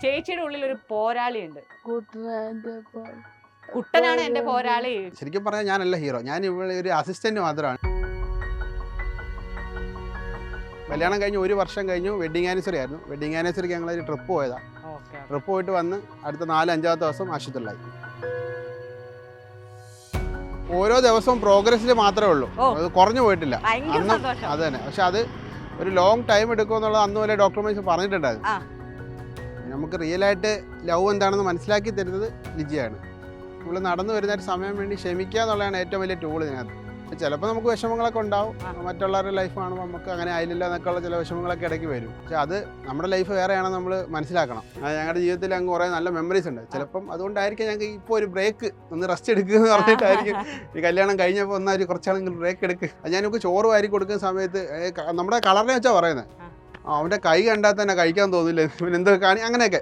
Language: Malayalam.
ചേച്ചിയുടെ ഉള്ളിൽ ഒരു പോരാളിയുണ്ട്. കുട്ടനാണ് എന്റെ പോരാളി. ശരിക്കും പറഞ്ഞാൽ ഞാനല്ല ഹീറോ, ഞാൻ ഇവിടെ ഒരു അസിസ്റ്റന്റ് മാത്രമാണ്. കല്യാണം കഴിഞ്ഞ് 1 വർഷം കഴിഞ്ഞു, വെഡിങ് ആനിവേഴ്സറി ആയിരുന്നു. വെഡിങ് ആനിവേഴ്സറിക്ക് ഞങ്ങളൊരു ട്രിപ്പ് പോയതാണ്. ട്രിപ്പ് പോയിട്ട് വന്ന് അടുത്ത 4-5 ദിവസം ആശുപത്രിയിലായി. ഓരോ ദിവസവും പ്രോഗ്രസ്സിൽ മാത്രമേ ഉള്ളൂ, അത് കുറഞ്ഞു പോയിട്ടില്ല. അത് തന്നെ, പക്ഷെ അത് ഒരു ലോങ് ടൈം എടുക്കുമെന്നുള്ളത് അന്ന് വരെ ഡോക്ടർമാർ പറഞ്ഞിട്ടുണ്ടായിരുന്നു. നമുക്ക് റിയലായിട്ട് ലവ് എന്താണെന്ന് മനസ്സിലാക്കി തരുന്നത് ലിജിയാണ്. നമ്മൾ നടന്നു വരുന്ന ഒരു സമയം വേണ്ടി ക്ഷമിക്കുക എന്നുള്ളതാണ് ഏറ്റവും വലിയ ടൂൾ ഇതിനകത്ത്. ചിലപ്പോൾ നമുക്ക് വിഷമങ്ങളൊക്കെ ഉണ്ടാവും, മറ്റുള്ളവരുടെ ലൈഫ് കാണുമ്പോൾ നമുക്ക് അങ്ങനെ ആയില്ലല്ലോ എന്നൊക്കെയുള്ള ചില വിഷമങ്ങളൊക്കെ ഇടയ്ക്ക് വരും. പക്ഷെ അത് നമ്മുടെ ലൈഫ് വേറെയാണെന്ന് നമ്മൾ മനസ്സിലാക്കണം. ഞങ്ങളുടെ ജീവിതത്തിൽ അങ്ങ് കുറേ നല്ല മെമ്മറീസ് ഉണ്ട്. ചിലപ്പം അതുകൊണ്ടായിരിക്കും ഞങ്ങൾക്ക് ഇപ്പോൾ ഒരു ബ്രേക്ക്, ഒന്ന് റെസ്റ്റ് എടുക്കുക എന്ന് പറഞ്ഞിട്ടായിരിക്കും ഈ കല്യാണം കഴിഞ്ഞപ്പോൾ ഒന്നൊരു കുറച്ചാണെങ്കിൽ ബ്രേക്ക് എടുക്കുക. അത് ഞാനൊക്കെ ചോറ് വാരി കൊടുക്കുന്ന സമയത്ത് നമ്മുടെ കളറിനെ വെച്ചാൽ പറയുന്നത്, അവൻ്റെ കൈ കണ്ടാൽ തന്നെ കഴിക്കാൻ തോന്നില്ല, പിന്നെ എന്തൊക്കെ കാണി അങ്ങനെയൊക്കെ.